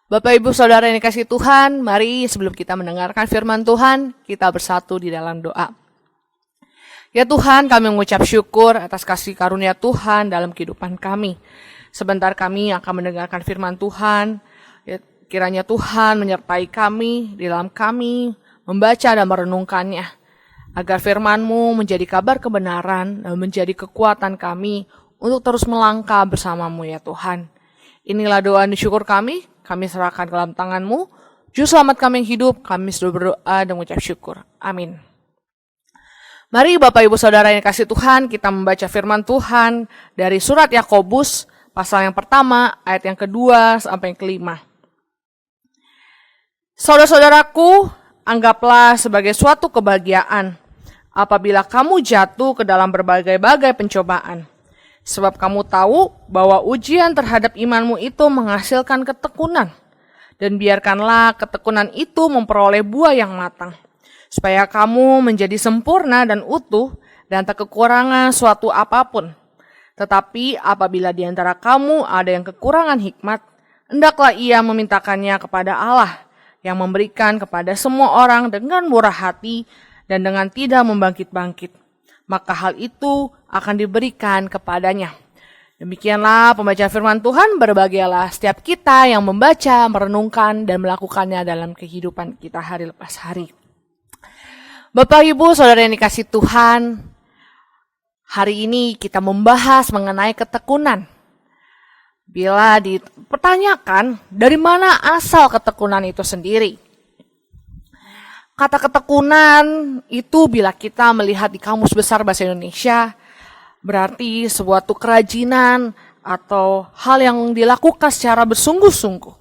Bapak Ibu Saudara yang dikasihi Tuhan, mari sebelum kita mendengarkan firman Tuhan, kita bersatu di dalam doa. Ya Tuhan, kami mengucap syukur atas kasih karunia Tuhan dalam kehidupan kami. Sebentar kami akan mendengarkan firman Tuhan. Ya, kiranya Tuhan menyertai kami di dalam kami membaca dan merenungkannya. Agar firman-Mu menjadi kabar kebenaran dan menjadi kekuatan kami untuk terus melangkah bersama-Mu ya Tuhan. Inilah doa dan syukur kami serahkan ke dalam tangan-Mu. Juru selamat kami yang hidup, kami sudah berdoa dan mengucap syukur. Amin. Mari Bapak Ibu Saudara yang kasih Tuhan, kita membaca firman Tuhan dari surat Yakobus, pasal yang pertama, ayat yang kedua sampai yang kelima. Saudara-saudaraku, anggaplah sebagai suatu kebahagiaan apabila kamu jatuh ke dalam berbagai-bagai pencobaan. Sebab kamu tahu bahwa ujian terhadap imanmu itu menghasilkan ketekunan. Dan biarkanlah ketekunan itu memperoleh buah yang matang. Supaya kamu menjadi sempurna dan utuh dan tak kekurangan suatu apapun. Tetapi apabila di antara kamu ada yang kekurangan hikmat, hendaklah ia memintakannya kepada Allah yang memberikan kepada semua orang dengan murah hati dan dengan tidak membangkit-bangkit. Maka hal itu akan diberikan kepadanya. Demikianlah pembacaan firman Tuhan. Berbahagialah setiap kita yang membaca, merenungkan, dan melakukannya dalam kehidupan kita hari lepas hari. Bapak Ibu Saudara yang dikasihi Tuhan, hari ini kita membahas mengenai ketekunan. Bila dipertanyakan dari mana asal ketekunan itu sendiri, kata ketekunan itu bila kita melihat di Kamus Besar Bahasa Indonesia, berarti suatu kerajinan atau hal yang dilakukan secara bersungguh-sungguh.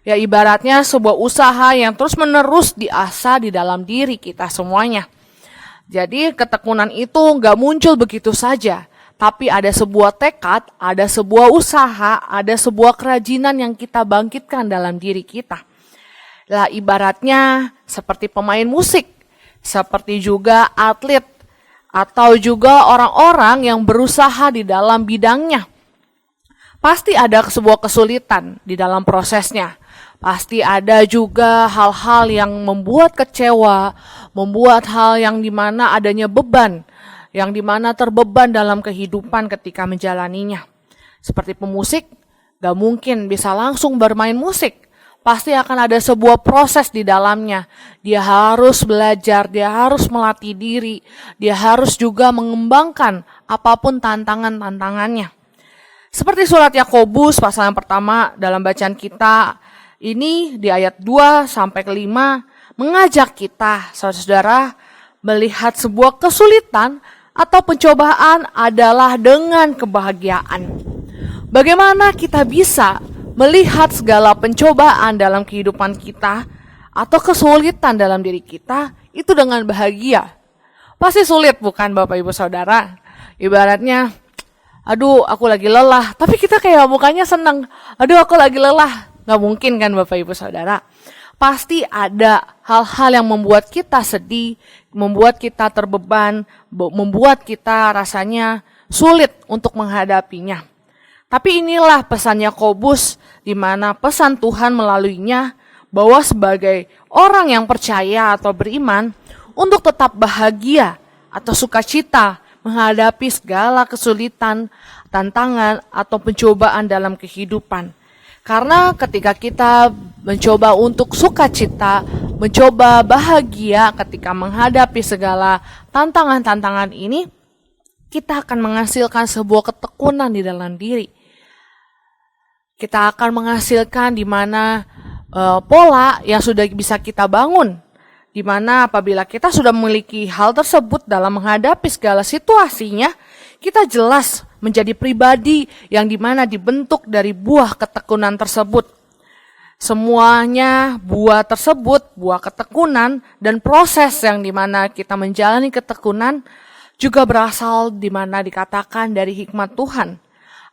Ya ibaratnya sebuah usaha yang terus-menerus diasah di dalam diri kita semuanya. Jadi ketekunan itu gak muncul begitu saja, tapi ada sebuah tekad, ada sebuah usaha, ada sebuah kerajinan yang kita bangkitkan dalam diri kita. Lah ibaratnya seperti pemain musik, seperti juga atlet, atau juga orang-orang yang berusaha di dalam bidangnya. Pasti ada sebuah kesulitan di dalam prosesnya. Pasti ada juga hal-hal yang membuat kecewa, membuat hal yang dimana adanya beban, yang dimana terbeban dalam kehidupan ketika menjalaninya. Seperti pemusik, gak mungkin bisa langsung bermain musik. Pasti akan ada sebuah proses di dalamnya. Dia harus belajar, dia harus melatih diri, dia harus juga mengembangkan apapun tantangan-tantangannya. Seperti surat Yakobus pasal yang pertama dalam bacaan kita, ini di ayat 2 sampai ke 5 mengajak kita, saudara-saudara, melihat sebuah kesulitan atau pencobaan adalah dengan kebahagiaan. Bagaimana kita bisa melihat segala pencobaan dalam kehidupan kita atau kesulitan dalam diri kita itu dengan bahagia? Pasti sulit bukan Bapak Ibu Saudara? Ibaratnya, aduh aku lagi lelah, tapi kita kayak mukanya senang. Aduh aku lagi lelah. Gak mungkin kan Bapak Ibu Saudara? Pasti ada hal-hal yang membuat kita sedih, membuat kita terbeban, membuat kita rasanya sulit untuk menghadapinya. Tapi inilah pesan Yakobus, di mana pesan Tuhan melaluinya bahwa sebagai orang yang percaya atau beriman untuk tetap bahagia atau sukacita menghadapi segala kesulitan, tantangan atau pencobaan dalam kehidupan. Karena ketika kita mencoba untuk sukacita, mencoba bahagia ketika menghadapi segala tantangan-tantangan ini, kita akan menghasilkan sebuah ketekunan di dalam diri. Kita akan menghasilkan di mana pola yang sudah bisa kita bangun. Di mana apabila kita sudah memiliki hal tersebut dalam menghadapi segala situasinya, kita jelas menjadi pribadi yang dimana dibentuk dari buah ketekunan tersebut. Semuanya buah tersebut, buah ketekunan dan proses yang dimana kita menjalani ketekunan juga berasal dimana dikatakan dari hikmat Tuhan.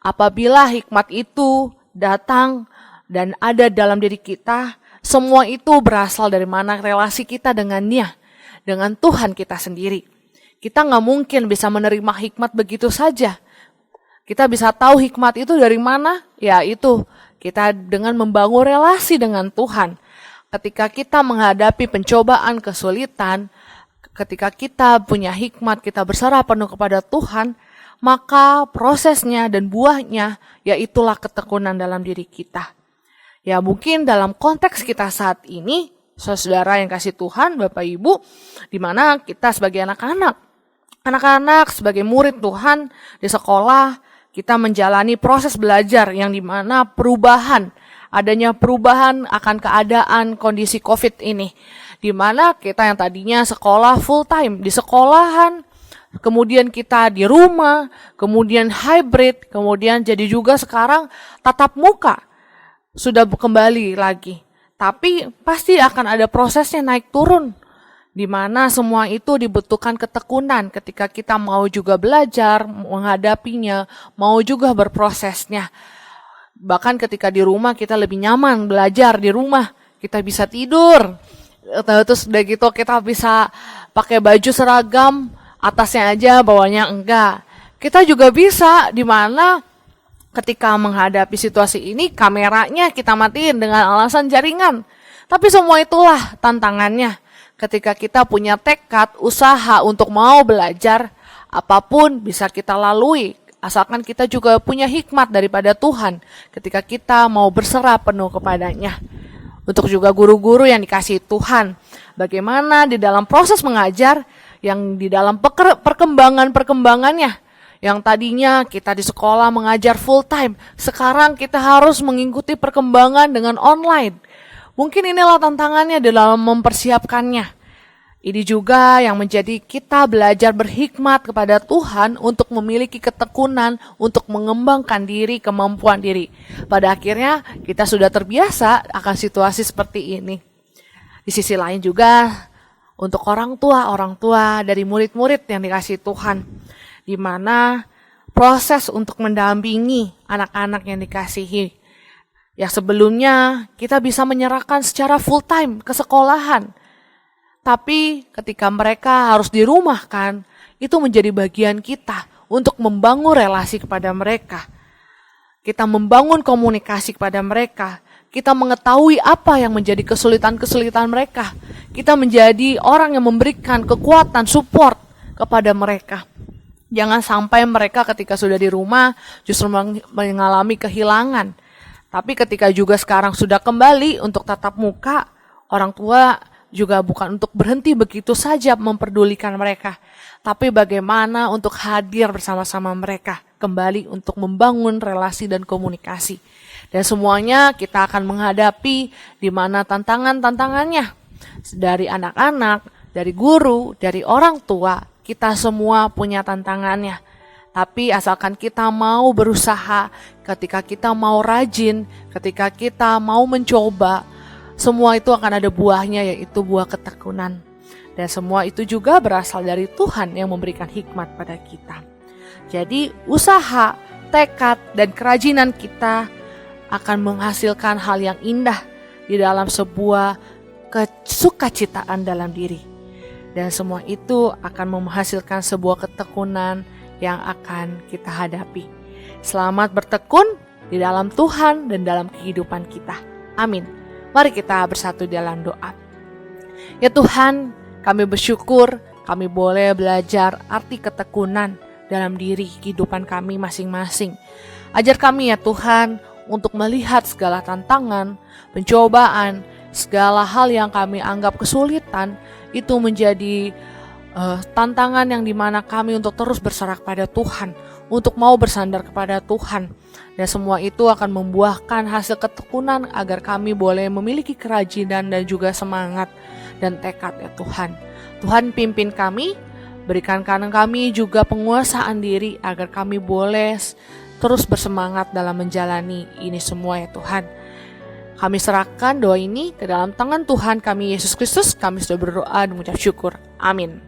Apabila hikmat itu datang dan ada dalam diri kita, semua itu berasal dari mana relasi kita dengan Dia, dengan Tuhan kita sendiri. Kita gak mungkin bisa menerima hikmat begitu saja. Kita bisa tahu hikmat itu dari mana? Ya itu kita dengan membangun relasi dengan Tuhan. Ketika kita menghadapi pencobaan, kesulitan, ketika kita punya hikmat, kita berserah penuh kepada Tuhan, maka prosesnya dan buahnya yaitulah ketekunan dalam diri kita. Ya mungkin dalam konteks kita saat ini, saudara yang kasih Tuhan, Bapak Ibu, di mana kita sebagai anak-anak sebagai murid Tuhan di sekolah, kita menjalani proses belajar yang dimana adanya perubahan akan keadaan kondisi COVID ini. Dimana kita yang tadinya sekolah full time di sekolahan, kemudian kita di rumah, kemudian hybrid, kemudian jadi juga sekarang tatap muka sudah kembali lagi. Tapi pasti akan ada prosesnya naik turun, di mana semua itu dibutuhkan ketekunan ketika kita mau juga belajar, menghadapinya, mau juga berprosesnya. Bahkan ketika di rumah kita lebih nyaman belajar di rumah, kita bisa tidur. Terus udah gitu kita bisa pakai baju seragam, atasnya aja, bawahnya enggak. Kita juga bisa di mana ketika menghadapi situasi ini kameranya kita matiin dengan alasan jaringan. Tapi semua itulah tantangannya. Ketika kita punya tekad, usaha untuk mau belajar, apapun bisa kita lalui. Asalkan kita juga punya hikmat daripada Tuhan ketika kita mau berserah penuh kepadanya. Untuk juga guru-guru yang dikasihi Tuhan, bagaimana di dalam proses mengajar, yang di dalam perkembangannya, yang tadinya kita di sekolah mengajar full time, sekarang kita harus mengikuti perkembangan dengan online. Mungkin inilah tantangannya di dalam mempersiapkannya. Ini juga yang menjadi kita belajar berhikmat kepada Tuhan untuk memiliki ketekunan, untuk mengembangkan diri, kemampuan diri. Pada akhirnya kita sudah terbiasa akan situasi seperti ini. Di sisi lain juga untuk orang tua dari murid-murid yang dikasihi Tuhan, di mana proses untuk mendampingi anak-anak yang dikasihi. Yang sebelumnya kita bisa menyerahkan secara full time ke sekolahan. Tapi ketika mereka harus dirumahkan, itu menjadi bagian kita untuk membangun relasi kepada mereka. Kita membangun komunikasi kepada mereka. Kita mengetahui apa yang menjadi kesulitan-kesulitan mereka. Kita menjadi orang yang memberikan kekuatan, support kepada mereka. Jangan sampai mereka ketika sudah di rumah justru mengalami kehilangan. Tapi ketika juga sekarang sudah kembali untuk tatap muka, orang tua juga bukan untuk berhenti begitu saja memperdulikan mereka, tapi bagaimana untuk hadir bersama-sama mereka, kembali untuk membangun relasi dan komunikasi. Dan semuanya kita akan menghadapi di mana tantangannya. Dari anak-anak, dari guru, dari orang tua, kita semua punya tantangannya. Tapi asalkan kita mau berusaha, ketika kita mau rajin, ketika kita mau mencoba, semua itu akan ada buahnya, yaitu buah ketekunan. Dan semua itu juga berasal dari Tuhan yang memberikan hikmat pada kita. Jadi usaha, tekad, dan kerajinan kita akan menghasilkan hal yang indah di dalam sebuah kesukacitaan dalam diri. Dan semua itu akan menghasilkan sebuah ketekunan yang akan kita hadapi. Selamat bertekun di dalam Tuhan dan dalam kehidupan kita. Amin. Mari kita bersatu dalam doa. Ya Tuhan, kami bersyukur kami boleh belajar arti ketekunan dalam diri kehidupan kami masing-masing. Ajar kami ya Tuhan untuk melihat segala tantangan, pencobaan, segala hal yang kami anggap kesulitan itu menjadi tantangan yang dimana kami untuk terus berserah kepada Tuhan, untuk mau bersandar kepada Tuhan. Dan semua itu akan membuahkan hasil ketekunan agar kami boleh memiliki kerajinan dan juga semangat dan tekad ya Tuhan. Tuhan pimpin kami, berikan kami juga penguasaan diri agar kami boleh terus bersemangat dalam menjalani ini semua ya Tuhan. Kami serahkan doa ini ke dalam tangan Tuhan kami Yesus Kristus. Kami sudah berdoa dan mengucap syukur. Amin.